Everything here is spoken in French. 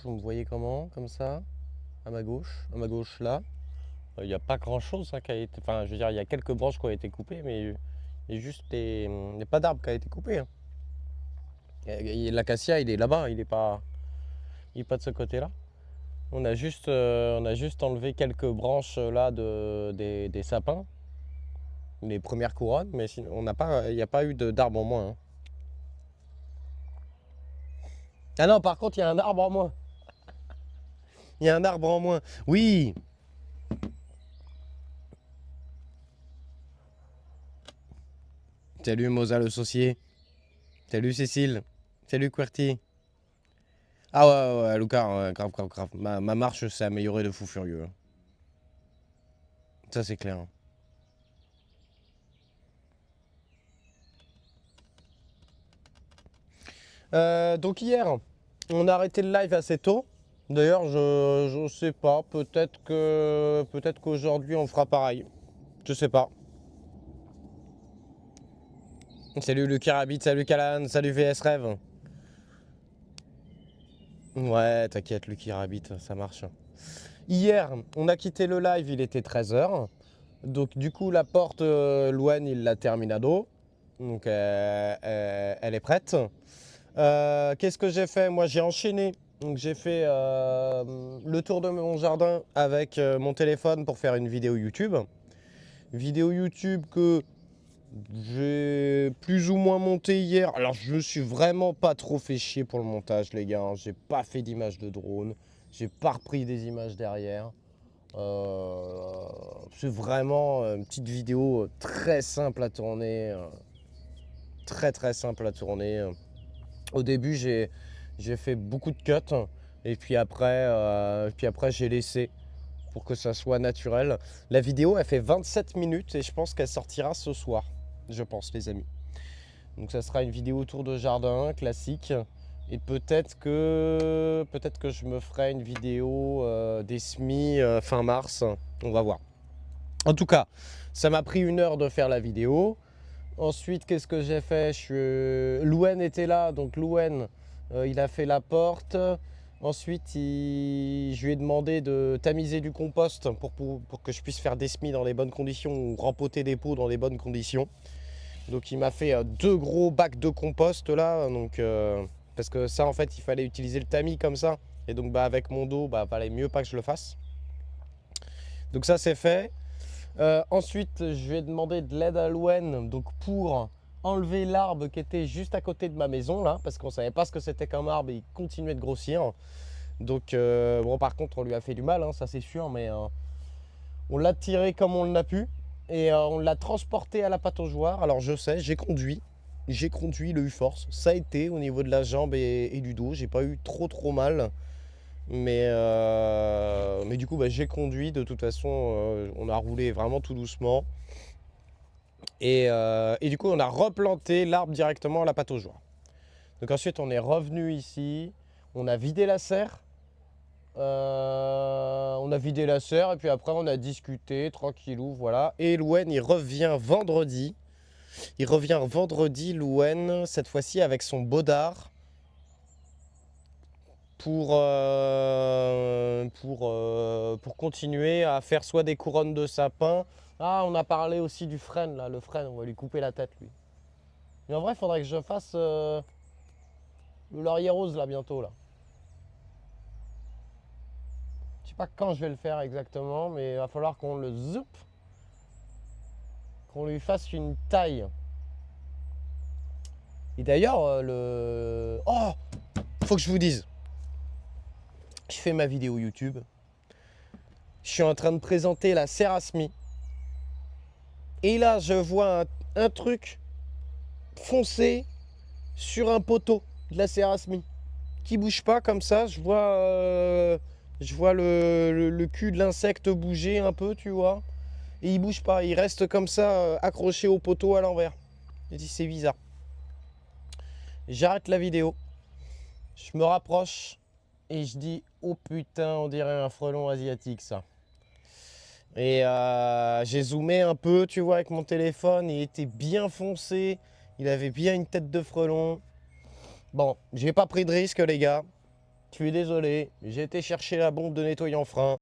Vous me voyez comment? Comme ça? À ma gauche là. Il n'y a pas grand chose qui a été. Enfin, je veux dire, il y a quelques branches qui ont été coupées, mais il y a juste il n'y a pas d'arbre qui a été coupé, hein. L'acacia, il est là-bas, il est pas de ce côté-là. On a juste enlevé quelques branches là des sapins, les premières couronnes, mais sinon, on n'a pas, il n'y a pas eu d'arbre en moins, hein. Ah non, par contre, il y a un arbre en moins. Il y a un arbre en moins. Oui. Salut Mosa le saucier. Salut Cécile. Salut QWERTY. Ah ouais, Lucas, ouais, grave, grave, grave. Ma marche s'est améliorée de fou furieux, hein. Ça, c'est clair, hein. Donc hier, on a arrêté le live assez tôt. D'ailleurs, je sais pas. Peut-être qu'aujourd'hui, on fera pareil. Je sais pas. Salut Lucky Rabbit, salut Calan, salut VS Rêve. Ouais, t'inquiète, Lucky Rabbit, ça marche. Hier, on a quitté le live, il était 13 h. Donc du coup, la porte, Louen, il l'a terminado. Donc elle est prête. Qu'est-ce que j'ai fait? Moi, j'ai enchaîné. Donc j'ai fait le tour de mon jardin avec mon téléphone pour faire une vidéo YouTube. Vidéo YouTube que j'ai plus ou moins montée hier. Alors je me suis vraiment pas trop fait chier pour le montage, les gars, hein. J'ai pas fait d'image de drone. J'ai pas repris des images derrière. C'est vraiment une petite vidéo très simple à tourner. Très très simple à tourner. Au début, j'ai fait beaucoup de cuts. Et puis après j'ai laissé pour que ça soit naturel. La vidéo, elle fait 27 minutes et je pense qu'elle sortira ce soir. Je pense, les amis. Donc ça sera une vidéo tour de jardin classique. Et peut-être que je me ferai une vidéo des semis fin mars. On va voir. En tout cas, ça m'a pris 1 heure de faire la vidéo. Ensuite, qu'est-ce que j'ai fait? Louen était là, donc Louen, il a fait la porte. Ensuite, je lui ai demandé de tamiser du compost pour que je puisse faire des semis dans les bonnes conditions ou rempoter des pots dans les bonnes conditions. Donc il m'a fait 2 gros bacs de compost là, donc, parce que ça en fait il fallait utiliser le tamis comme ça. Et donc bah, avec mon dos, bah fallait mieux pas que je le fasse. Donc ça c'est fait. Ensuite, je lui ai demandé de l'aide à Louen donc pour enlever l'arbre qui était juste à côté de ma maison là, parce qu'on savait pas ce que c'était comme arbre et il continuait de grossir. Donc bon, par contre, on lui a fait du mal, hein, ça c'est sûr, mais on l'a tiré comme on l'a pu et on l'a transporté à la pataugeoire. Alors je sais, j'ai conduit le U-Force, ça a été au niveau de la jambe et du dos, j'ai pas eu trop mal. Mais du coup, bah, j'ai conduit. De toute façon, on a roulé vraiment tout doucement. Et du coup, on a replanté l'arbre directement à la pataugeoire. Donc ensuite, on est revenu ici. On a vidé la serre. On a vidé la serre et puis après, on a discuté tranquillou, voilà. Et Louen, il revient vendredi. Il revient vendredi, Louen, cette fois-ci avec son bodard pour continuer à faire soit des couronnes de sapin. Ah, on a parlé aussi du frêne, là, le frêne, on va lui couper la tête, lui. Mais en vrai, il faudrait que je fasse le laurier rose, là, bientôt, là. Je sais pas quand je vais le faire exactement, mais il va falloir qu'on le zoup, qu'on lui fasse une taille. Et d'ailleurs, Oh, faut que je vous dise. Je fais ma vidéo YouTube. Je suis en train de présenter la Serasmi. Et là, je vois un truc foncé sur un poteau de la Serasmi qui bouge pas comme ça. Je vois le cul de l'insecte bouger un peu, tu vois. Et il bouge pas, il reste comme ça accroché au poteau à l'envers. Je dis c'est bizarre. J'arrête la vidéo, je me rapproche et je dis oh putain, on dirait un frelon asiatique ça. Et j'ai zoomé un peu, tu vois, avec mon téléphone, il était bien foncé, il avait bien une tête de frelon. Bon, j'ai pas pris de risque les gars. Je suis désolé, j'ai été chercher la bombe de nettoyant frein.